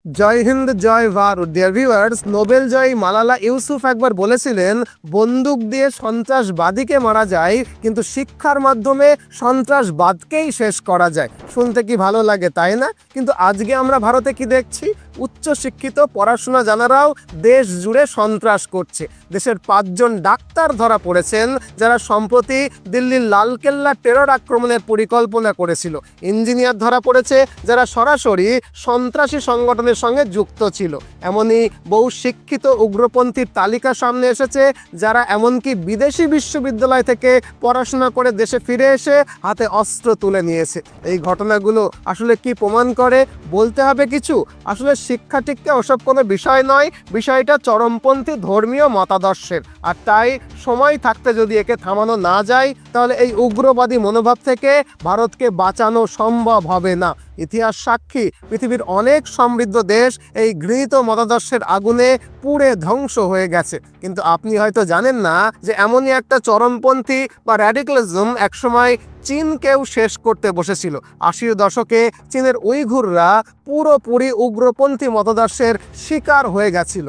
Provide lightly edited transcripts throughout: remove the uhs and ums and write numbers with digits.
জয় হিন্দ, জয় Bharat. Dear viewers, Nobel জয়ী মালালা ইউসুফ একবার বলেছিলেন, বন্দুক দিয়ে সন্ত্রাসবাদীকে মারা যায়, কিন্তু শিক্ষার মাধ্যমে সন্ত্রাসবাদকেই শেষ করা যায়। শুনতে কি ভালো লাগে, তাই না? কিন্তু আজকে আমরা ভারতে কি দেখছি? উচ্চশিক্ষিত পড়াশোনা জানারাও দেশ জুড়ে সন্ত্রাস করছে। দেশের 5 জন ডাক্তার ধরা পড়েছেন যারা সম্প্রতি দিল্লির লালকেল্লা টেরর আক্রমণের পরিকল্পনা করেছিল। ইঞ্জিনিয়ার ধরা পড়েছে যারা সরাসরি সন্ত্রাসী সংগঠনের সঙ্গে যুক্ত ছিল। এমনই বহু শিক্ষিত উগ্রপন্থীর তালিকা সামনে এসেছে যারা এমনকি বিদেশি বিশ্ববিদ্যালয় থেকে পড়াশোনা করে দেশে ফিরে এসে হাতে অস্ত্র তুলে নিয়েছে। এই ঘটনাগুলো আসলে কি প্রমাণ করে? বলতে হবে কিছু, আসলে শিক্ষা টিক্ষা ওসব কোনো বিষয় নয়, বিষয়টা চরমপন্থী ধর্মীয় মতাদর্শের। আর তাই সময় থাকতে যদি একে থামানো না যায়, তাহলে এই উগ্রবাদী মনোভাব থেকে ভারতকে বাঁচানো সম্ভব হবে না। ইতিহাস সাক্ষী, পৃথিবীর অনেক সমৃদ্ধ দেশ এই ঘৃণিত মতাদর্শের আগুনে পুড়ে ধ্বংস হয়ে গেছে। কিন্তু আপনি হয়তো জানেন না যে এমনই একটা চরমপন্থী বা র্যাডিক্যালিজম একসময় চীনকেও শেষ করতে বসেছিল। 80-র দশকে চীনের উইঘুররা পুরোপুরি উগ্রপন্থী মতাদর্শের শিকার হয়ে গেছিল।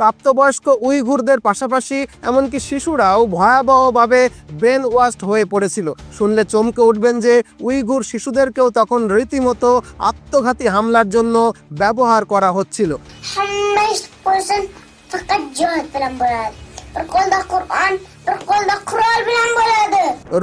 প্রাপ্তবয়স্ক উইঘুরদের পাশাপাশি এমনকি শিশুরাও ভয়াবহভাবে ব্রেন ওয়াশড হয়ে পড়েছিল। শুনলে চমকে উঠবেন যে উইঘুর শিশুদেরকেও তখন রীতিমতো আত্মঘাতী হামলার জন্য ব্যবহার করা হচ্ছিল।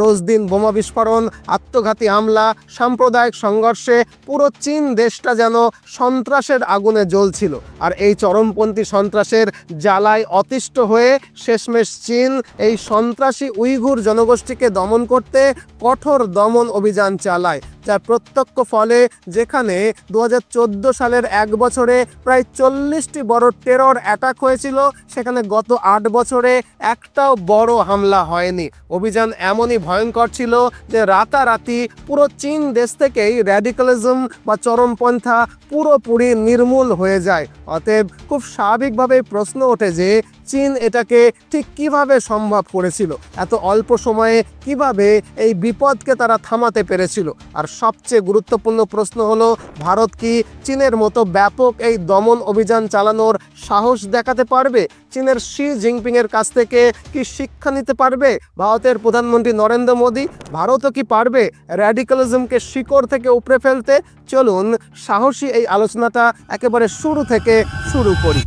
রোজ দিন বোমা বিস্ফোরণ, আত্মঘাতী হামলা, সাম্প্রদায়িক সংঘর্ষে পুরো চীন দেশটা যেন সন্ত্রাসের আগুনে জ্বলছিল। আর এই চরমপন্থী সন্ত্রাসের জ্বালায় অতিষ্ঠ হয়ে শেষমেশ চীন এই সন্ত্রাসী উইঘুর জনগোষ্ঠীকে দমন করতে কঠোর দমন অভিযান চালায়, যার প্রত্যক্ষ ফলে যেখানে 2014 সালের 1 বছরে প্রায় 40টি বড় টেরর অ্যাটাক হয়েছিল, সেখানে গত 8 বছরে একটাও বড় হামলা হয়নি। অভিযান এমনই ভয়ঙ্কর ছিল যে রাতারাতি পুরো চীন দেশ থেকেই র্যাডিক্যালিজম বা চরমপন্থা পুরোপুরি নির্মূল হয়ে যায়। অতএব খুব স্বাভাবিকভাবে প্রশ্ন ওঠে যে চীন এটাকে ঠিক কিভাবে সম্ভব করেছিল, এত অল্প সময়ে কিভাবে এই বিপদকে তারা থামাতে পেরেছিল। আর সবচেয়ে গুরুত্বপূর্ণ প্রশ্ন হলো, ভারত কি চীনের মতো ব্যাপক এই দমন অভিযান চালানোর সাহস দেখাতে পারবে? চীনের শি জিনপিংয়ের কাছ থেকে কি শিক্ষা নিতে পারবে ভারতের প্রধানমন্ত্রী নরেন্দ্র মোদী? ভারতও কি পারবে র্যাডিক্যালিজমকে শিকড় থেকে উপড়ে ফেলতে? চলুন সাহসী এই আলোচনাটা একেবারে শুরু থেকে শুরু করি।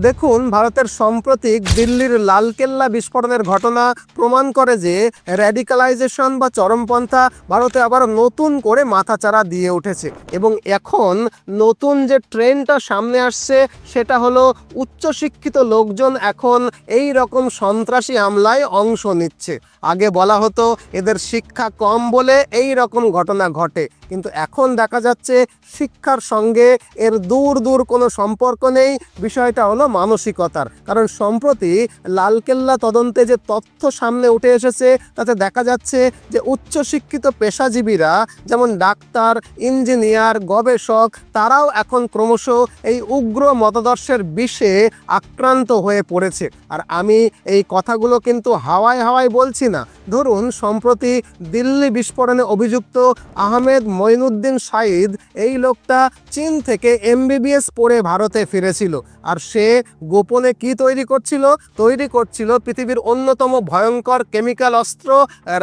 দেখুন, ভারতের সাম্প্রতিক দিল্লির লালকেল্লা বিস্ফোরণের ঘটনা প্রমাণ করে যে র্যাডিক্যালাইজেশন বা চরমপন্থা ভারতে আবার নতুন করে মাথাচাড়া দিয়ে উঠেছে। এবং এখন নতুন যে ট্রেন্ডটা সামনে আসছে সেটা হলো উচ্চশিক্ষিত লোকজন এখন এই রকম সন্ত্রাসী হামলায় অংশ নিচ্ছে। আগে বলা হতো এদের শিক্ষা কম বলে এই রকম ঘটনা ঘটে, কিন্তু এখন দেখা যাচ্ছে শিক্ষার সঙ্গে এর দূর দূর কোনো সম্পর্ক নেই। বিষয়টা হলো মানসিকতার। কারণ সম্প্রতি লালকেল্লা তদন্তে যে তথ্য সামনে উঠে এসেছে তাতে দেখা যাচ্ছে যে উচ্চশিক্ষিত পেশাজীবীরা যেমন ডাক্তার, ইঞ্জিনিয়ার, গবেষক, তারাও এখন ক্রমশ এই উগ্র মতাদর্শের বিষে আক্রান্ত হয়ে পড়েছে। আর আমি এই কথাগুলো কিন্তু হাওয়ায় হাওয়ায় বলছি না। ধরুন, সম্প্রতি দিল্লি বিস্ফোরণে অভিযুক্ত আহমেদ মঈনুদ্দিন সাঈদ, এই লোকটা চীন থেকে MBBS পড়ে ভারতে ফিরেছিল। আর সে গোপনে কি তৈরি করছিল পৃথিবীর অন্যতম ভয়ঙ্কর কেমিক্যাল অস্ত্র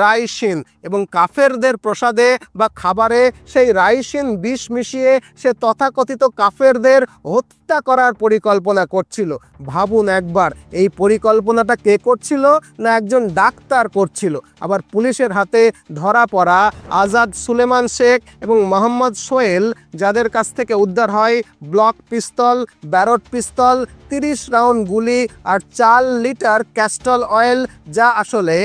রাইসিন। এবং কাফেরদের প্রসাদে বা খাবারে সেই রাইসিন বিষ মিশিয়ে সে তথাকথিত কাফেরদের হত্যা করার পরিকল্পনা করছিল। ভাবুন একবার, এই পরিকল্পনাটা কে করছিল? না একজন ডাক্তার করছিল। আবার পুলিশের হাতে ধরা পড়া আজাদ সুলেমান শেখ এবং মোহাম্মদ সোহেল, যাদের কাছ থেকে উদ্ধার হয় ব্লক পিস্তল, ব্যারট পিস্তল, 30 রাউন্ড গুলি আর 4 লিটার ক্যাস্টল অয়েল, যা আসলে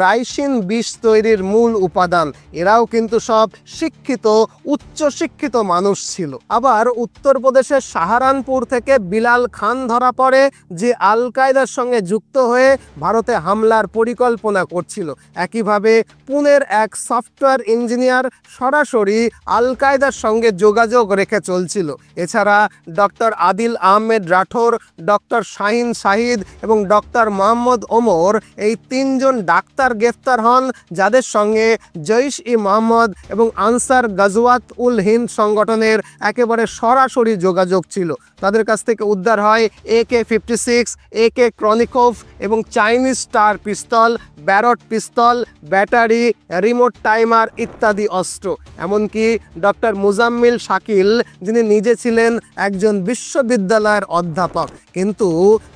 রাইসিন বিষ তৈরির মূল উপাদান। এরাও কিন্তু সব শিক্ষিত, উচ্চশিক্ষিত মানুষ ছিল। আবার উত্তরপ্রদেশের সাহারানপুর থেকে বিলাল খান ধরা পড়ে, যে আল কায়দার সঙ্গে যুক্ত হয়ে ভারতে হামলার পরিকল্পনা করছিল। একইভাবে পুনের এক সফটওয়্যার ইঞ্জিনিয়ার সরাসরি আল কায়দার সঙ্গে যোগাযোগ রেখে চলছিল। এছাড়া ডক্টর আদিল আহমেদ রাঠোর, ডক্টর শাহিন শাহিদ এবং ডক্টর মোহাম্মদ ওমর, এই তিনজন ডাক্তার গ্রেফতার হন, যাদের সঙ্গে জৈশ-ই-মোহাম্মদ এবং আনসার গাজওয়াত উল হিন্দ সংগঠনের একেবারে সরাসরি যোগাযোগ ছিল। তাদের কাছ থেকে উদ্ধার হয় AK-56, AK ক্রনিকভ এবং চাইনিজ স্টার পিস্তল, ব্যারট পিস্তল, ব্যাটারি, রিমোট টাইমার ইত্যাদি অস্ত্র। এমনকি ডক্টর মুজাম্মিল শাকিল, যিনি নিজে ছিলেন একজন বিশ্ববিদ্যালয়ের অধ্যাপক, কিন্তু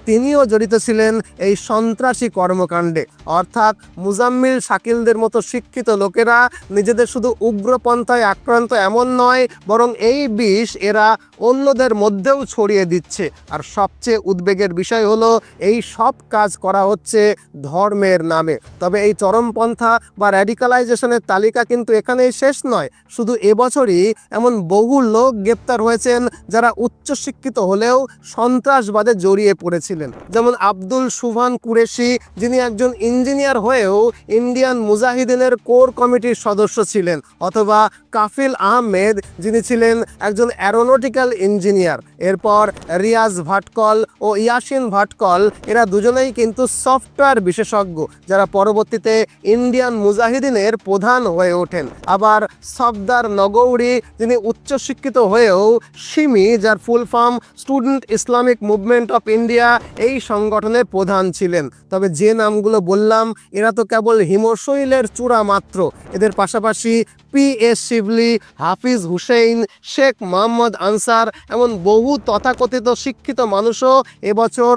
তিনিও জড়িত ছিলেন এই সন্ত্রাসী কর্মকাণ্ডে। অর্থাৎ মুজাম্মিল শাকিলদের মতো শিক্ষিত লোকেরা নিজেদের শুধু উগ্রপন্থায় আক্রান্ত এমন নয়, বরং এই বিষ এরা অন্যদের মধ্যেও ছড়িয়ে দিচ্ছে। আর সবচেয়ে উদ্বেগের বিষয় হলো এই সব কাজ করা হচ্ছে ধর্মের নামে। তবে এই চরমপন্থা বা র্যাডিকালাইজেশনের তালিকা কিন্তু এখানেই শেষ নয়। শুধু এবছরই এমন বহু লোক গ্রেপ্তার হয়েছেন যারা উচ্চশিক্ষিত হলেও সন্ত্রাসবাদে জড়িয়ে পড়েছিলেন। যেমন আব্দুল সুবহান কুরেশি, যিনি একজন ইঞ্জিনিয়ার হয়েও ইন্ডিয়ান মুজাহিদিনের কোর কমিটির সদস্য ছিলেন, অথবা কাফিল আহমেদ, যিনি ছিলেন একজন অ্যারোনটিক্যাল ইঞ্জিনিয়ার। এরপর রিয়াজ ভাটকল ও ইয়াসিন ভাটকল, এরা দুজনেই কিন্তু সফটওয়্যার বিশেষজ্ঞ, যারা পরবর্তীতে ইন্ডিয়ান মুজাহিদিনের প্রধান হয়ে ওঠেন। আবার সফদার নগৌরি, যিনি উচ্চশিক্ষিত হয়েও সিমি, যার full form student Islamic movement of India, এই সংগঠনের প্রধান ছিলেন। তবে যে নামগুলো বললাম এরা তো কেবল হিমশৈলের চূড়া মাত্র। এদের পাশাপাশি PS শিবলি, হাফিজ হুসেইন, শেখ মোহাম্মদ আনসার, এমন বহু তথাকথিত শিক্ষিত মানুষও এবছর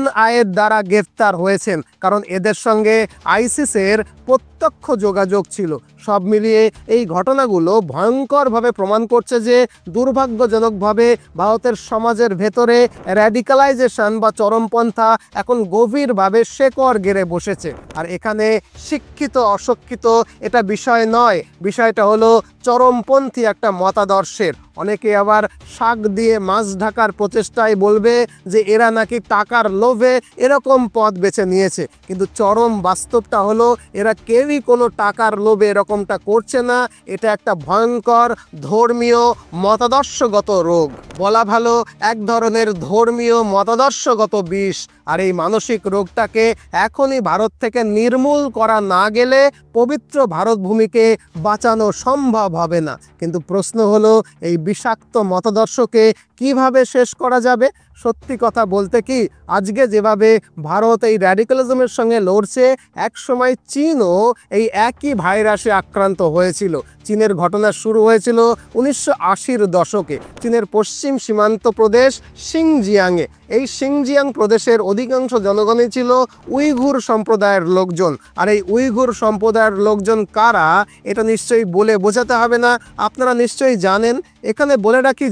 NIA এর দ্বারা গ্রেফতার হয়েছেন, কারণ এদের সঙ্গে আইসিসের প্রত্যক্ষ যোগাযোগ ছিল। সব মিলিয়ে এই ঘটনাগুলো ভয়ঙ্করভাবে প্রমাণ করছে যে দুর্ভাগ্যজনকভাবে ভারতের সমাজের ভেতরে র্যাডিকালাইজেশন বা চরমপন্থা এখন গভীরভাবে শেকড় গেড়ে বসেছে। আর এখানে শিক্ষিত অশিক্ষিত এটা বিষয় নয়, বিষয়টা হলো চরমপন্থী একটা মতাদর্শের। অনেকে আবার শাক দিয়ে মাছ ঢাকার প্রচেষ্টায় বলবে যে এরা নাকি টাকার লোভে এরকম পথ বেছে নিয়েছে, কিন্তু চরম বাস্তবটা হলো এরা কেউই কোনো টাকার লোভে এরকমটা করছে না। এটা একটা ভয়ঙ্কর ধর্মীয় মতাদর্শগত রোগ, বলা ভালো এক ধরনের ধর্মীয় মতাদর্শগত বিষ। আর এই মানসিক রোগটাকে এখনই ভারত থেকে নির্মূল করা না গেলে পবিত্র ভারত ভূমিকে বাঁচানো সম্ভব হবে না। কিন্তু প্রশ্ন হলো এই বিষাক্ত মতাদর্শকে কিভাবে শেষ করা যাবে? সত্যি কথা বলতে কি, আজকে যেভাবে ভারত এই র্যাডিক্যালিজমের সঙ্গে লড়ছে, একসময় চীনও এই একই ভাইরাসে আক্রান্ত হয়েছিল। চীনের ঘটনা শুরু হয়েছিল 1980-র দশকে চীনের পশ্চিম সীমান্ত প্রদেশ সিংজিয়াংয়ে। এই সিংজিয়াং প্রদেশের অধিকাংশ জনগণই ছিল উইঘুর সম্প্রদায়ের লোকজন। আর এই উইঘুর সম্প্রদায়ের লোকজন কারা এটা নিশ্চয়ই বলে বোঝাতে হবে না, আপনারা নিশ্চয়ই জানেন। এখানে বলে রাখি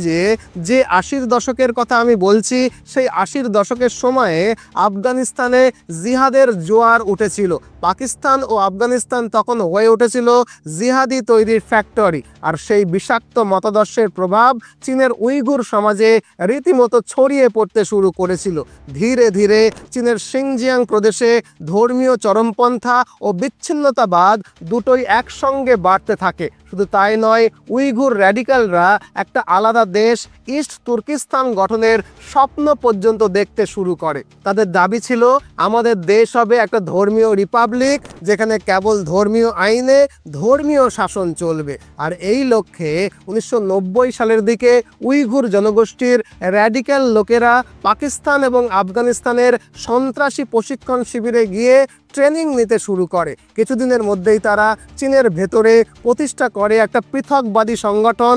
যে 80-র দশকের কথা আমি বলছি, সেই 80-র দশকের সময়ে আফগানিস্তানে জিহাদের জোয়ার উঠেছিল। পাকিস্তান ও আফগানিস্তান তখন হয়ে উঠেছিল জিহাদি তৈরির ফ্যাক্টরি। আর সেই বিষাক্ত মতাদর্শের প্রভাব চীনের উইঘুর সমাজে রীতিমতো ছড়িয়ে পড়তে শুরু করেছিল। ধীরে ধীরে চীনের সিংজিয়াং প্রদেশে ধর্মীয় চরমপন্থা ও বিচ্ছিন্নতাবাদ দুটোই একসঙ্গে বাড়তে থাকে। শুধু তাই নয়, উইঘুর র্যাডিক্যালরা একটা আলাদা দেশ ইস্ট তুর্কিস্তান গঠনের স্বপ্ন পর্যন্ত দেখতে শুরু করে। তাদের দাবি ছিল আমাদের দেশ হবে একটা ধর্মীয় রিপাবলিক, যেখানে কেবল ধর্মীয় আইনে ধর্মীয় শাসন চলবে। আর এই লক্ষ্যে 1990 সালের দিকে উইঘুর জনগোষ্ঠীর র্যাডিক্যাল লোকেরা পাকিস্তান এবং আফগানিস্তানের সন্ত্রাসী প্রশিক্ষণ শিবিরে গিয়ে ট্রেনিং নিতে শুরু করে। কিছুদিনের মধ্যেই তারা চীনের ভেতরে প্রতিষ্ঠা করে একটা পৃথকবাদী সংগঠন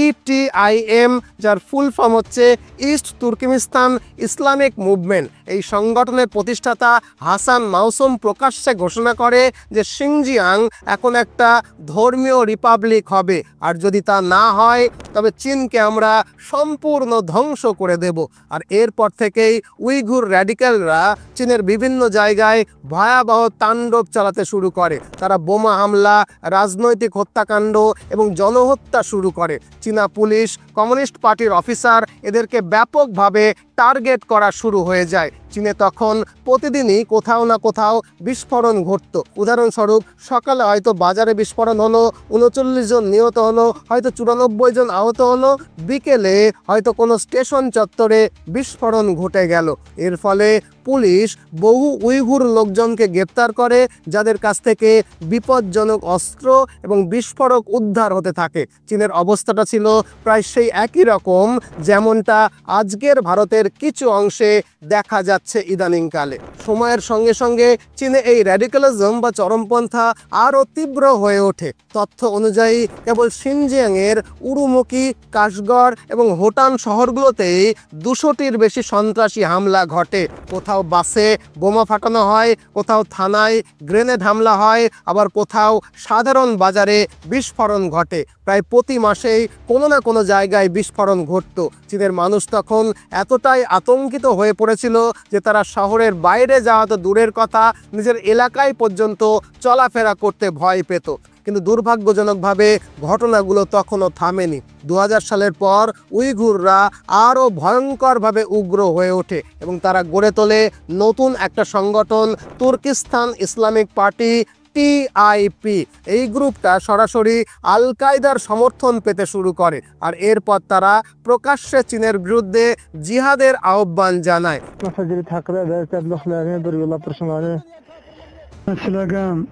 ETIM, যার ফুল ফর্ম হচ্ছে ইস্ট তুর্কিমিস্তান ইসলামিক মুভমেন্ট। এই সংগঠনের প্রতিষ্ঠাতা হাসান মাউসুম প্রকাশ্যে ঘোষণা করে যে সিংজিয়াং এখন একটা ধর্মীয় রিপাবলিক হবে, আর যদি তা না হয় তবে চীনকে আমরা সম্পূর্ণ ধ্বংস করে দেব। আর এরপর থেকেই উইঘুর র্যাডিক্যালরা চীনের বিভিন্ন জায়গায় ভয়াবহ তাণ্ডব চালাতে শুরু করে। তারা বোমা হামলা, রাজনৈতিক হত্যাকাণ্ড এবং জনহত্যা শুরু করে। চীনা পুলিশ, কমিউনিস্ট পার্টির অফিসার এদেরকে ব্যাপকভাবে টার্গেট করা শুরু হয়ে যায়। চীনে তখন প্রতিদিনই কোথাও না কোথাও বিস্ফোরণ ঘটতো। উদাহরণস্বরূপ সকালে হয়তো বাজারে বিস্ফোরণ হলো, 39 জন নিহত হলো, হয়তো 94 জন আহত হলো, বিকেলে হয়তো কোনো স্টেশন চত্বরে বিস্ফোরণ ঘটে গেল। এর ফলে পুলিশ বহু উইঘুর লোকজনকে গ্রেপ্তার করে, যাদের কাছ থেকে বিপজ্জনক অস্ত্র এবং বিস্ফোরক উদ্ধার হতে থাকে। চীনের অবস্থাটা ছিল প্রায় সেই একই রকম যেমনটা আজকের ভারতের কিছু অংশে দেখা যাচ্ছে ইদানিংকালে। সময়ের সঙ্গে সঙ্গে চীনে এই র্যাডিক্যালিজম বা চরমপন্থা আরও তীব্র হয়ে ওঠে। তথ্য অনুযায়ী কেবল শিনজিয়াংয়ের উরুমুকি, কাশগড় এবং হোটান শহরগুলোতেই 200টির বেশি সন্ত্রাসী হামলা ঘটে। কোথাও বাসে বোমা ফাটানো হয়, কোথাও থানায় গ্রেনেড হামলা হয়, আবার কোথাও সাধারণ বাজারে বিস্ফোরণ ঘটে। প্রায় প্রতি মাসেই কোনো না কোনো জায়গায় বিস্ফোরণ ঘটত। চীনের মানুষ তখন এতটাই আতঙ্কিত হয়ে পড়েছিল যে তারা শহরের বাইরে যাওয়া তো দূরের কথা, নিজের এলাকায় পর্যন্ত চলাফেরা করতে ভয় পেত। কিন্তু দুর্ভাগ্যজনকভাবে ঘটনাগুলো তখনও থামেনি। 2000 সালের পর উইঘুররা আরও ভয়ঙ্করভাবে উগ্র হয়ে ওঠে এবং তারা গড়ে তোলে নতুন একটা সংগঠন, তুর্কিস্তান ইসলামিক পার্টি, TIP। এই গ্রুপটা সরাসরি আল কায়দার সমর্থন পেতে শুরু করে, আর এরপর তারা প্রকাশ্যে চীনের বিরুদ্ধে জিহাদের আহ্বান জানায়। Silagan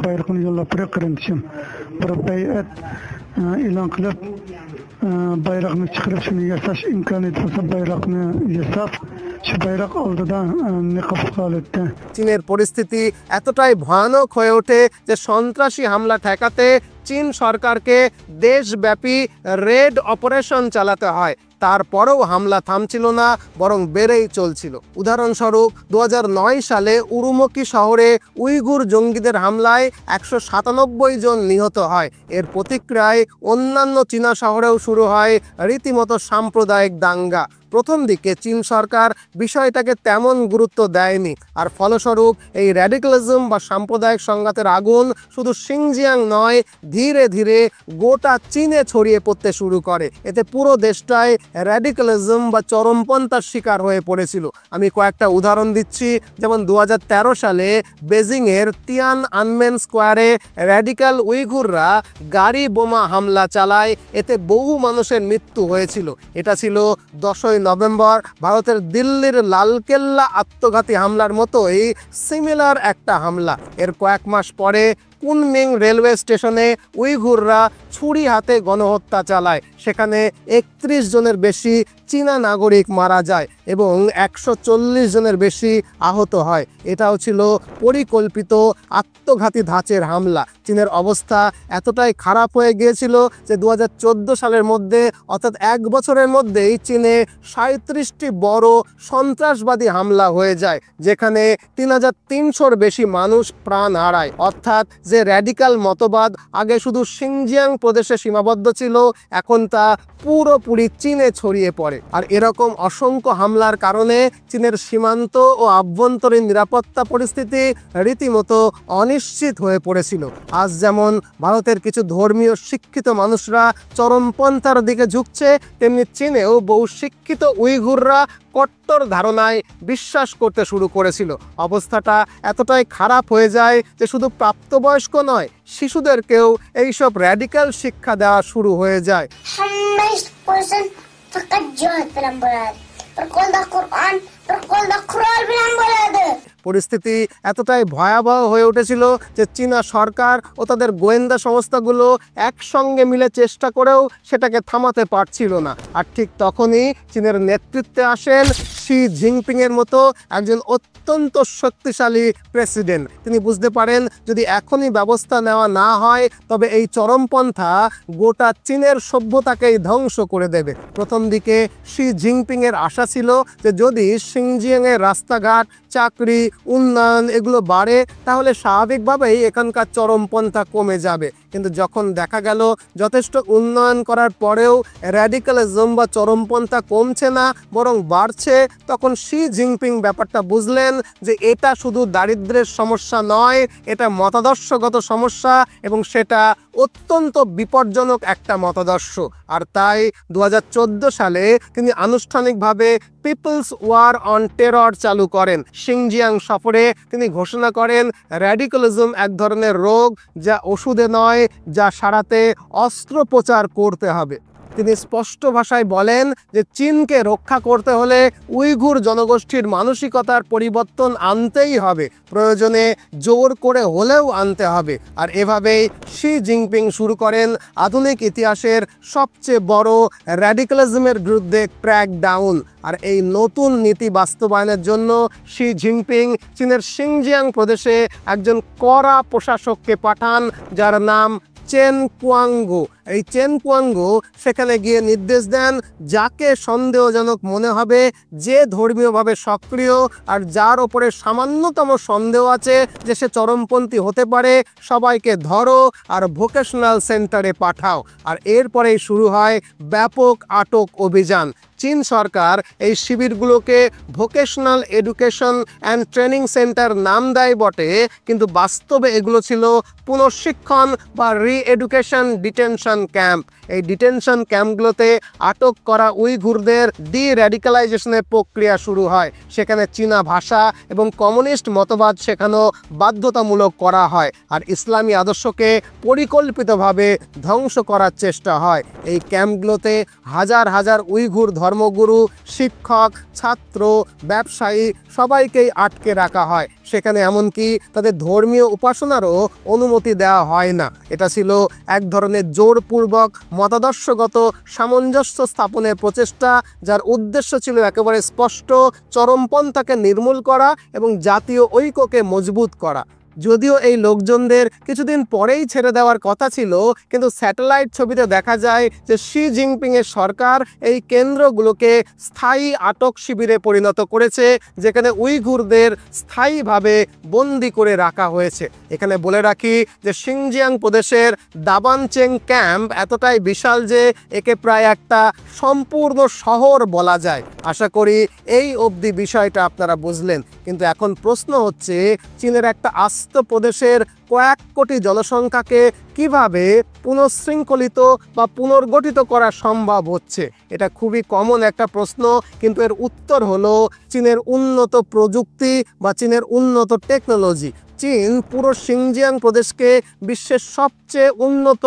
bayrağını yolla bırakırmışım. Bayat ilan kılıp bayrağını çıkarıp şunu yasaş imkanı olsa bayrağını yasaf şu bayrak aldıdan niqab kalıttı. চীনের পরিস্থিতি এতটাই ভয়ানক হয়ে ওঠে যে সন্ত্রাসী হামলা ঠেকাতে চীন সরকারকে দেশব্যাপী রেড অপারেশন চালাতে হয়। তারপরেও হামলা থামছিল না, বরং বেড়েই চলছিল। উদাহরণস্বরূপ 2009 সালে উরুমকি শহরে উইঘুর জঙ্গিদের হামলায় 197 জন নিহত হয়। এর প্রতিক্রিয়ায় অন্যান্য চীনা শহরেও শুরু হয় রীতিমতো সাম্প্রদায়িক দাঙ্গা। প্রথম দিকে চীন সরকার বিষয়টাকে তেমন গুরুত্ব দেয়নি, আর ফলস্বরূপ এই র্যাডিক্যালিজম বা সাম্প্রদায়িক সংঘাতের আগুন শুধু শিনজিয়াং নয়, ধীরে ধীরে গোটা চীনে ছড়িয়ে পড়তে শুরু করে। এতে পুরো দেশটায় র্যাডিক্যালিজম বা চরমপন্থার শিকার হয়ে পড়েছিল। আমি কয়েকটা উদাহরণ দিচ্ছি। যেমন 2013 সালে বেজিংয়ের তিয়ান আনমেন স্কোয়ারে র্যাডিক্যাল উইঘুররা গাড়ি বোমা হামলা চালায়, এতে বহু মানুষের মৃত্যু হয়েছিল। এটা ছিল 10ই নভেম্বর ভারতের দিল্লির লালকেল্লা আত্মঘাতী হামলার মতোই সিমিলার একটা হামলা। এর কয়েক মাস পরে কুনমিং রেলওয়ে স্টেশনে উইঘুররা ছুরি হাতে গণহত্যা চালায়। সেখানে 31 জনের বেশি চীনা নাগরিক মারা যায় এবং 140 জনের বেশি আহত হয়। এটাও ছিল পরিকল্পিত আত্মঘাতী ধাঁচের হামলা। চীনের অবস্থা এতটাই খারাপ হয়ে গিয়েছিল যে 2014 সালের মধ্যে, অর্থাৎ 1 বছরের মধ্যেই চীনে 37টি বড় সন্ত্রাসবাদী হামলা হয়ে যায়, যেখানে 3300-র বেশি মানুষ প্রাণ হারায়। অর্থাৎ যে র্যাডিক্যাল মতবাদ আগে শুধু শিনজিয়াং প্রদেশে সীমাবদ্ধ ছিল, এখন তা পুরোপুরি চীনে ছড়িয়ে পড়ে। আর এরকম অসংখ্য হামলার কারণে চীনের সীমান্ত ও আভ্যন্তরীণ নিরাপত্তা পরিস্থিতি রীতিমতো অনিশ্চিত হয়ে পড়েছিল। আজ যেমন ভারতের কিছু ধর্মীয় শিক্ষিত মানুষরা চরমপন্থার দিকে ঝুঁকছে, তেমনি চীনেও বহু শিক্ষিত উইঘুররা কট্টর ধারণায় বিশ্বাস করতে শুরু করেছিল। অবস্থাটা এতটাই খারাপ হয়ে যায় যে শুধু প্রাপ্তবয়স্ক নয়, শিশুদেরকেও এইসব র্যাডিক্যাল শিক্ষা দেওয়া শুরু হয়ে যায়। পরিস্থিতি এতটাই ভয়াবহ হয়ে উঠেছিল যে চীনা সরকার ও তাদের গোয়েন্দা সংস্থাগুলো একসঙ্গে মিলে চেষ্টা করেও সেটাকে থামাতে পারছিল না। আর ঠিক তখনই চীনের নেতৃত্বে আসেন শি জিনপিংয়ের মতো একজন অত্যন্ত শক্তিশালী প্রেসিডেন্ট। তিনি বুঝতে পারেন যদি এখনই ব্যবস্থা নেওয়া না হয় তবে এই চরমপন্থা গোটা চীনের সভ্যতাকেই ধ্বংস করে দেবে। প্রথম দিকে শি জিনপিংয়ের আশা ছিল যে যদি শিনজিয়াংয়ের রাস্তাঘাট, চাকরি, উন্নয়ন এগুলো বাড়ে তাহলে স্বাভাবিকভাবেই এখানকার চরমপন্থা কমে যাবে। কিন্তু যখন দেখা গেল যথেষ্ট উন্নয়ন করার পরেও র্যাডিক্যালিজম বা চরমপন্থা কমছে না বরং বাড়ছে, তখন শি জিনপিং ব্যাপারটা বুঝলেন যে এটা শুধু দারিদ্র্যের সমস্যা নয়, এটা মতাদর্শগত সমস্যা এবং সেটা অত্যন্ত বিপজ্জনক একটা মতাদর্শ। আর তাই 2014 সালে তিনি আনুষ্ঠানিকভাবে পিপলস ওয়ার অন টেরর চালু করেন। সিনজিয়াং সফরে তিনি ঘোষণা করেন র্যাডিক্যালিজম এক ধরনের রোগ, যা ওষুধে নয়, যা সারাতে অস্ত্রোপচার করতে হবে। তিনি স্পষ্ট ভাষায় বলেন যে চীনকে রক্ষা করতে হলে উইঘুর জনগোষ্ঠীর মানসিকতার পরিবর্তন আনতেই হবে, প্রয়োজনে জোর করে হলেও আনতে হবে। আর এভাবেই শি জিনপিং শুরু করেন আধুনিক ইতিহাসের সবচেয়ে বড় র্যাডিক্যালিজমের বিরুদ্ধে ক্র্যাকডাউন। আর এই নতুন নীতি বাস্তবায়নের জন্য শি জিনপিং চীনের সিনজিয়াং প্রদেশে একজন কড়া প্রশাসককে পাঠান, যার নাম চেন কুয়াঙ্গু। এই চেন কুয়াঙ্গু সেখানে গিয়ে নির্দেশ দেন, যাকে সন্দেহজনক মনে হবে, যে ধর্মীয়ভাবে সক্রিয় আর যার ওপরে সামান্যতম সন্দেহ আছে যে সে চরমপন্থী হতে পারে, সবাইকে ধরো আর ভোকেশনাল সেন্টারে পাঠাও। আর এরপরেই শুরু হয় ব্যাপক আটক অভিযান। চীন সরকার এই শিবিরগুলোকে vocational education and training centre নাম দেয় বটে, কিন্তু বাস্তবে এগুলো ছিল পুনঃশিক্ষণ বা রি-এডুকেশন ডিটেনশন ক্যাম্প। এই ডিটেনশন ক্যাম্পগুলোতে আটক করা উইঘুরদের ডি-র্যাডিক্যালাইজেশনের প্রক্রিয়া শুরু হয়। সেখানে চীনা ভাষা এবং কমিউনিস্ট মতবাদ শেখানো বাধ্যতামূলক করা হয়, আর ইসলামী আদর্শকে পরিকল্পিতভাবে ধ্বংস করার চেষ্টা হয়। এই ক্যাম্পগুলোতে হাজার হাজার উইঘুর ধর্মগুরু, শিক্ষক, ছাত্র, ব্যবসায়ী সবাইকেই আটকে রাখা হয়। সেখানে এমনকি তাদের ধর্মীয় উপাসনারও অনুমতি দেওয়া হয় না। এটা ছিল এক ধরনের জোরপূর্বক মতাদর্শগত সামঞ্জস্য স্থাপনের প্রচেষ্টা, যার উদ্দেশ্য ছিল একেবারে স্পষ্ট: চরমপন্থাকে নির্মূল করা এবং জাতীয় ঐক্যকে মজবুত করা। যদিও এই লোকজনদের কিছুদিন পরেই ছেড়ে দেওয়ার কথা ছিল, কিন্তু স্যাটেলাইট ছবিতে দেখা যায় যে শি জিনপিংয়ের সরকার এই কেন্দ্রগুলোকে স্থায়ী আটক শিবিরে পরিণত করেছে, যেখানে উইঘুরদের স্থায়ীভাবে বন্দি করে রাখা হয়েছে। এখানে বলে রাখি যে সিনজিয়াং প্রদেশের দাবানচেং ক্যাম্প এতটাই বিশাল যে একে প্রায় একটা সম্পূর্ণ শহর বলা যায়। আশা করি এই অবধি বিষয়টা আপনারা বুঝলেন। কিন্তু এখন প্রশ্ন হচ্ছে, চীনের একটা আস্ত প্রদেশের কয়েক কোটি জনসংখ্যাকে কিভাবে পুনঃশৃঙ্খলিত বা পুনর্গঠিত করা সম্ভব হচ্ছে? এটা খুবই কমন একটা প্রশ্ন, কিন্তু এর উত্তর হলো চীনের উন্নত প্রযুক্তি বা চীনের উন্নত টেকনোলজি। চীন পুরো সিনজিয়াং প্রদেশকে বিশ্বের সবচেয়ে উন্নত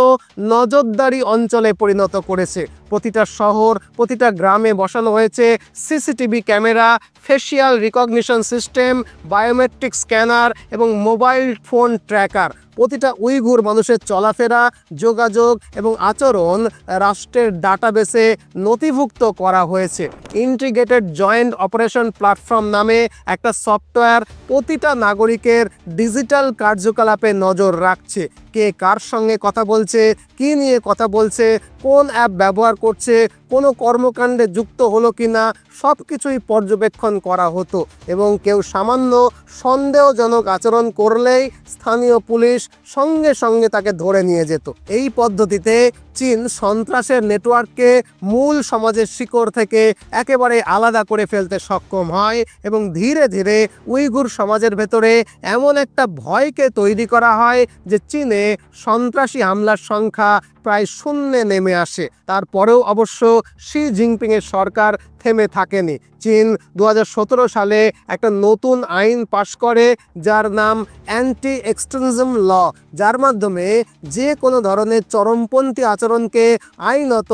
নজরদারি অঞ্চলে পরিণত করেছে। প্রতিটা শহর, প্রতিটা গ্রামে বসানো হয়েছে CCTV camera, facial recognition system, biometric scanner এবং মোবাইল ফোন ট্র্যাকার। প্রতিটা উইঘুর মানুষের চলাফেরা, যোগাযোগ এবং আচরণ রাষ্ট্রের ডাটাবেসে নথিভুক্ত করা হয়েছে। ইন্টিগ্রেটেড জয়েন্ট অপারেশন প্ল্যাটফর্ম নামে একটা সফটওয়্যার প্রতিটা নাগরিকের ডিজিটাল কার্যকলাপে নজর রাখছে। কে কার সঙ্গে কথা বলছে, কী নিয়ে কথা বলছে, কোন অ্যাপ ব্যবহার করছে, কোনো কর্মকাণ্ডে যুক্ত হলো কি না, সব কিছুই পর্যবেক্ষণ করা হতো। এবং কেউ সামান্য সন্দেহজনক আচরণ করলেই স্থানীয় পুলিশ সঙ্গে সঙ্গে তাকে ধরে নিয়ে যেত। এই পদ্ধতিতে চীন সন্ত্রাসের নেটওয়ার্ককে মূল সমাজের শিকড় থেকে একেবারে আলাদা করে ফেলতে সক্ষম হয় এবং ধীরে ধীরে উইঘুর সমাজের ভেতরে এমন একটা ভয়কে তৈরি করা হয় যে চীনে সন্ত্রাসী হামলার সংখ্যা প্রায় শূন্যে নেমে আসে। তারপরেও অবশ্য শি জিনপিংয়ের সরকার থেমে থাকেনি। চীন 2017 সালে একটা নতুন আইন পাশ করে, যার নাম অ্যান্টি এক্সট্রিমিজম ল, যার মাধ্যমে যে কোনো ধরনের চরমপন্থী আচরণকে আইনত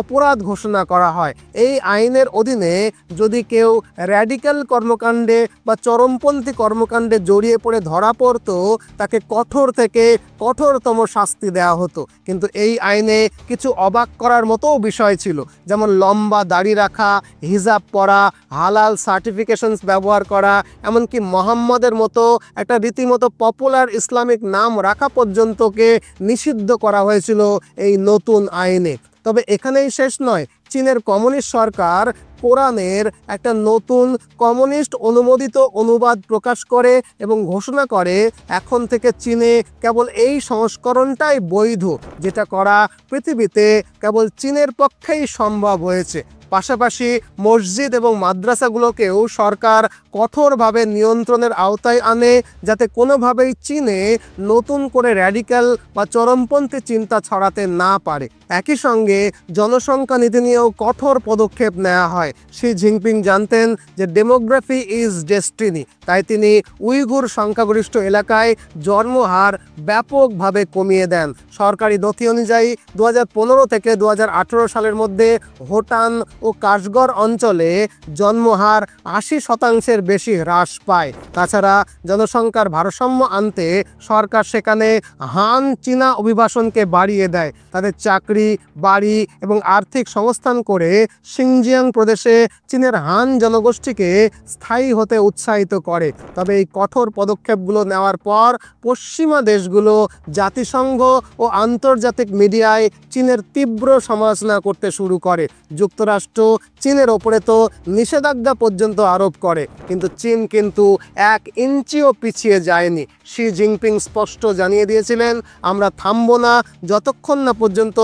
অপরাধ ঘোষণা করা হয়। এই আইনের অধীনে যদি কেউ র্যাডিক্যাল কর্মকাণ্ডে বা চরমপন্থী কর্মকাণ্ডে জড়িয়ে পড়ে ধরা পড়তো, তাকে কঠোর থেকে কঠোরতম শাস্তি দেওয়া হতো। কিন্তু এই আইনে কিছু অবাক করার মতোও বিষয় ছিল, যেমন লম্বা দাড়ি রাখা, হিজাব পরা, হালাল সার্টিফিকেশনস ব্যবহার করা, এমনকি মোহাম্মদের মতো একটা রীতিমতো পপুলার ইসলামিক নাম রাখা পর্যন্তকে নিষিদ্ধ করা হয়েছিল এই নতুন আইনে। তবে এখানেই শেষ নয়। চীনের কমিউনিস্ট সরকার কোরআনের একটা নতুন কমিউনিস্ট অনুমোদিত অনুবাদ প্রকাশ করে এবং ঘোষণা করে এখন থেকে চীনে কেবল এই সংস্করণটাই বৈধ, যেটা করা পৃথিবীতে কেবল চীনের পক্ষেই সম্ভব হয়েছে। পাশাপাশি মসজিদ এবং মাদ্রাসাগুলোকেও সরকার কঠোরভাবে নিয়ন্ত্রণের আওতায় আনে, যাতে কোনোভাবেই চীনে নতুন করে র্যাডিক্যাল বা চরমপন্থী চিন্তা ছড়াতে না পারে। একই সঙ্গে জনসংখ্যা নীতি নিয়েও কঠোর পদক্ষেপ নেওয়া হয়। শি জিনপিং জানতেন যে ডেমোগ্রাফি ইজ ডেস্টিনি, তাই তিনি উইঘুর সংখ্যাগরিষ্ঠ এলাকায় জন্মহার ব্যাপকভাবে কমিয়ে দেন। সরকারি নথি অনুযায়ী 2015 থেকে 2018 সালের মধ্যে হোটান ও কাশগড় অঞ্চলে জন্মহার 80% বেশি হ্রাস পায়। তাছাড়া জনসংখ্যার ভারসাম্য আনতে সরকার সেখানে হান চীনা অভিবাসনকে বাড়িয়ে দেয়। তাদের চাকরি, বাড়ি এবং আর্থিক সংস্থান করে সিনজিয়াং প্রদেশে চীনের হান জনগোষ্ঠীকে স্থায়ী হতে উৎসাহিত করে। তবে এই কঠোর পদক্ষেপগুলো নেওয়ার পর পশ্চিমা দেশগুলো, জাতিসংঘ ও আন্তর্জাতিক মিডিয়ায় চীনের তীব্র সমালোচনা করতে শুরু করে। যুক্তরাষ্ট্র চীনের ওপরে তো নিষেধাজ্ঞা পর্যন্ত আরোপ করে, কিন্তু চীন কিন্তু 1 ইঞ্চিও পিছিয়ে যায়নি। শি জিনপিং স্পষ্ট জানিয়ে দিয়েছিলেন, আমরা থামব না যতক্ষণ না পর্যন্ত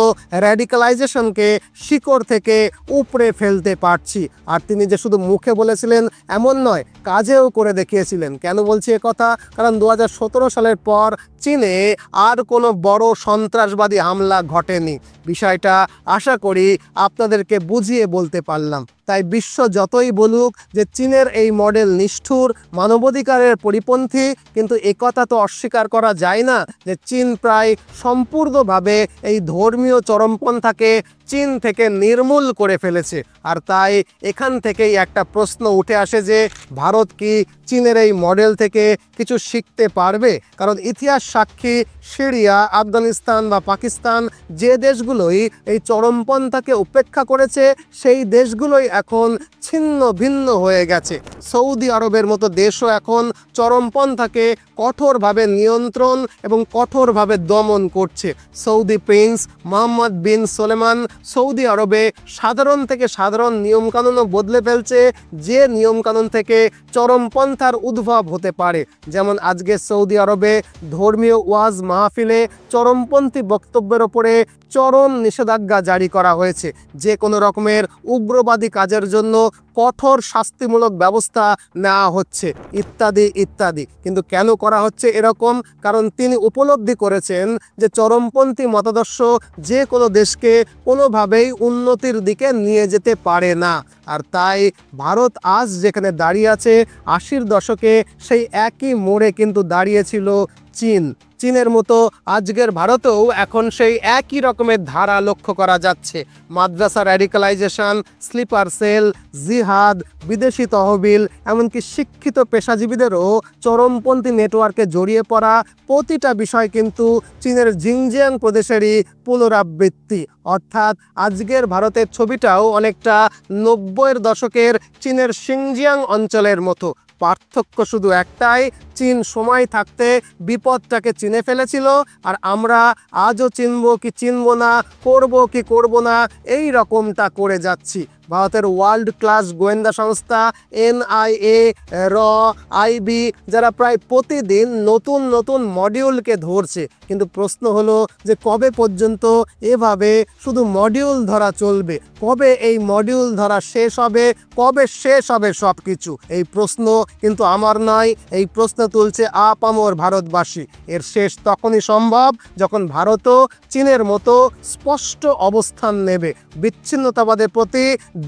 র্যাডিক্যালাইজেশনকে শিকড় থেকে উপড়ে ফেলতে পারছি। আর তিনি যে শুধু মুখে বলেছিলেন এমন নয়, কাজেও করে দেখিয়েছিলেন। কেন বলছি কথা? কারণ 2017 সালের পর চীনে আর কোনো বড় সন্ত্রাসবাদী হামলা ঘটেনি। বিষয়টা আশা করি আপনাদেরকে বুঝিয়ে বলতে পারলাম। তাই বিশ্ব যতই বলুক যে চীনের এই মডেল নিষ্ঠুর, মানবাধিকারের পরিপন্থী, কিন্তু একথা তো অস্বীকার করা যায় না যে চীন প্রায় সম্পূর্ণভাবে এই ধর্মীয় চরমপন্থাকে চীন থেকে নির্মূল করে ফেলেছে। আর তাই এখান থেকেই একটা প্রশ্ন উঠে আসে যে ভারত কি চীনের এই মডেল থেকে কিছু শিখতে পারবে? কারণ ইতিহাস সাক্ষী, সিরিয়া, আফগানিস্তান বা পাকিস্তান যে দেশগুলোই এই চরমপন্থাকে উপেক্ষা করেছে, সেই দেশগুলোই এখন ছিন্ন ভিন্ন হয়ে গেছে। সৌদি আরবের মতো দেশও এখন চরমপন্থাকে কঠোরভাবে নিয়ন্ত্রণ এবং কঠোরভাবে দমন করছে। সৌদি প্রিন্স মোহাম্মদ বিন সোলেমান সৌদি আরবে সাধারণ থেকে সাধারণ নিয়মকানুনও বদলে ফেলছে, যে নিয়মকানুন থেকে চরমপন্থার উদ্ভব হতে পারে। যেমন আজকে সৌদি আরবে ধর্মীয় ওয়াজ মাহফিলে চরমপন্থী বক্তব্যের ওপরে চরম নিষেধাজ্ঞা জারি করা হয়েছে। যে কোনো রকমের উগ্রবাদী কাজের জন্য কঠোর শাস্তিমূলক ব্যবস্থা নেওয়া হচ্ছে, ইত্যাদি ইত্যাদি। কিন্তু কেন করা হচ্ছে এরকম? কারণ তিনি উপলব্ধি করেছেন যে চরমপন্থী মতাদর্শ যে কোনো দেশকে কোনোভাবেই উন্নতির দিকে নিয়ে যেতে পারে না। আর তাই ভারত আজ যেখানে দাঁড়িয়ে আছে, 80-র দশকে সেই একই মোড়ে কিন্তু দাঁড়িয়েছিল চীন। চীনের মতো আজকের ভারতেও এখন সেই একই রকমের ধারা লক্ষ্য করা যাচ্ছে। মাদ্রাসা র্যাডিক্যালাইজেশন, স্লিপার সেল, জিহাদ, বিদেশি তহবিল, এমনকি শিক্ষিত পেশাজীবীদেরও চরমপন্থী নেটওয়ার্কে জড়িয়ে পড়া, প্রতিটা বিষয় কিন্তু চীনের জিনজিয়াং প্রদেশেরই পুনরাবৃত্তি। অর্থাৎ আজকের ভারতের ছবিটাও অনেকটা 90-এর দশকের চীনের সিনজিয়াং অঞ্চলের মতো। পার্থক্য শুধু একটাই, চীন সময় থাকতে বিপদটাকে চিনে ফেলেছিল, আর আমরা আজও চিনব কি চিনব না, করব কি করব না, এই রকমটা করে যাচ্ছি। ভারতের ওয়ার্ল্ড ক্লাস গোয়েন্দা সংস্থা NIA, র, IB যারা প্রায় প্রতিদিন নতুন নতুন মডিউলকে ধরছে। কিন্তু প্রশ্ন হলো যে কবে পর্যন্ত এভাবে শুধু মডিউল ধরা চলবে? কবে এই মডিউল ধরা শেষ হবে? কবে শেষ হবে সব কিছু? এই প্রশ্ন কিন্তু আমার নয়, এই প্রশ্ন তুলছে আপামর ভারতবাসী। এর শেষ তখনই সম্ভব যখন ভারতও চীনের মতো স্পষ্ট অবস্থান নেবে, বিচ্ছিন্নতাবাদের প্রতি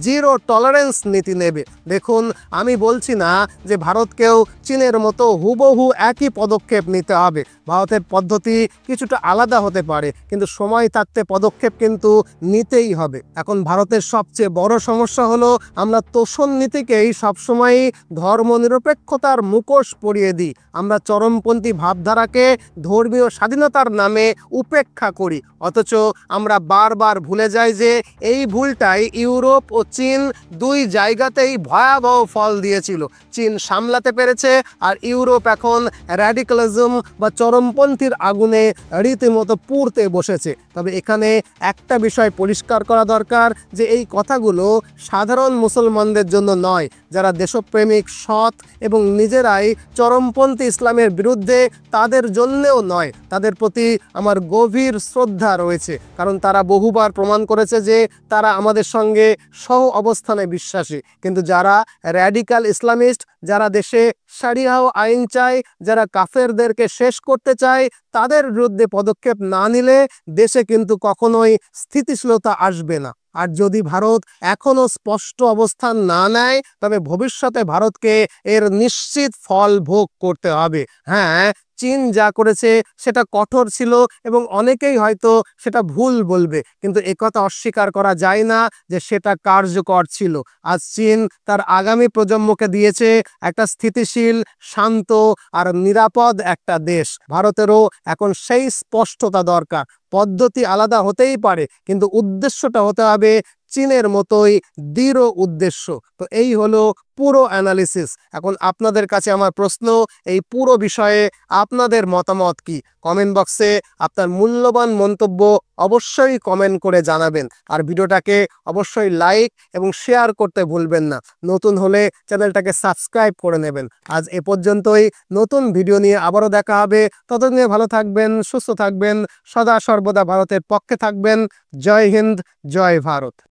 জিরো টলারেন্স নীতি নেবে। দেখুন, আমি বলছি না যে ভারতকেও চীনের মতো হুবহু একই পদক্ষেপ নিতে হবে। ভারতের পদ্ধতি কিছুটা আলাদা হতে পারে, কিন্তু সময় থাকতে পদক্ষেপ কিন্তু নিতেই হবে। এখন ভারতের সবচেয়ে বড় সমস্যা হলো আমরা তোষণ নীতিকেই সবসময়ই ধর্মনিরপেক্ষতার মুখোশ পরিয়ে দিই। আমরা চরমপন্থী ভাবধারাকে ধর্মীয় স্বাধীনতার নামে উপেক্ষা করি, অথচ আমরা বারবার ভুলে যাই যে এই ভুলটাই ইউরোপ ও চীন দুই জায়গাতেই ভয়াবহ ফল দিয়েছিল। চীন সামলাতে পেরেছে, আর ইউরোপ এখন র্যাডিক্যালিজম বা চরমপন্থীর আগুনে রীতিমতো পুড়তে বসেছে। তবে এখানে একটা বিষয় পরিষ্কার করা দরকার যে এই কথাগুলো সাধারণ মুসলমানদের জন্য নয়, যারা দেশপ্রেমিক, সৎ এবং নিজেরাই চরমপন্থী ইসলামের বিরুদ্ধে, তাদের জন্যেও নয়। তাদের প্রতি আমার গভীর শ্রদ্ধা রয়েছে, কারণ তারা বহুবার প্রমাণ করেছে যে তারা আমাদের সঙ্গে সহ অবস্থানে বিশ্বাসী, কিন্তু যারা র্যাডিক্যাল ইসলামিস্ট, যারা দেশে শারিয়া ও আইন চায়, যারা কাফেরদেরকে শেষ করতে চায়, তাদের বিরুদ্ধে পদক্ষেপ না নিলে দেশে কিন্তু কখনোই স্থিতিশীলতা আসবে না। আর যদি ভারত এখনো স্পষ্ট অবস্থান না নেয়, তবে ভবিষ্যতে ভারতকে এর নিশ্চিত ফল ভোগ করতে হবে। হ্যাঁ, চীন যা করেছে সেটা কঠোর ছিল এবং অনেকেই হয়তো সেটা ভুল বলবে, কিন্তু একথা অস্বীকার করা যায় না যে সেটা কার্যকর ছিল। আজ চীন তার আগামী প্রজন্মকে দিয়েছে একটা স্থিতিশীল, শান্ত আর নিরাপদ একটা দেশ। ভারতেরও এখন সেই স্পষ্টতা দরকার। পদ্ধতি আলাদা হতেই পারে, কিন্তু উদ্দেশ্যটা হতে হবে চীনের মতোই দৃঢ় উদ্দেশ্য। তো এই হলো পুরো অ্যানালিসিস। এখন আপনাদের কাছে আমার প্রশ্ন, এই পুরো বিষয়ে আপনাদের মতামত কি? কমেন্ট বক্সে আপনার মূল্যবান মন্তব্য অবশ্যই কমেন্ট করে জানাবেন। আর ভিডিওটাকে অবশ্যই লাইক এবং শেয়ার করতে ভুলবেন না। নতুন হলে চ্যানেলটাকে সাবস্ক্রাইব করে নেবেন। আজ এ পর্যন্তই। নতুন ভিডিও নিয়ে আবারও দেখা হবে। ততদিনে ভালো থাকবেন, সুস্থ থাকবেন, সদা সর্বদা ভারতের পক্ষে থাকবেন। জয় হিন্দ, জয় ভারত।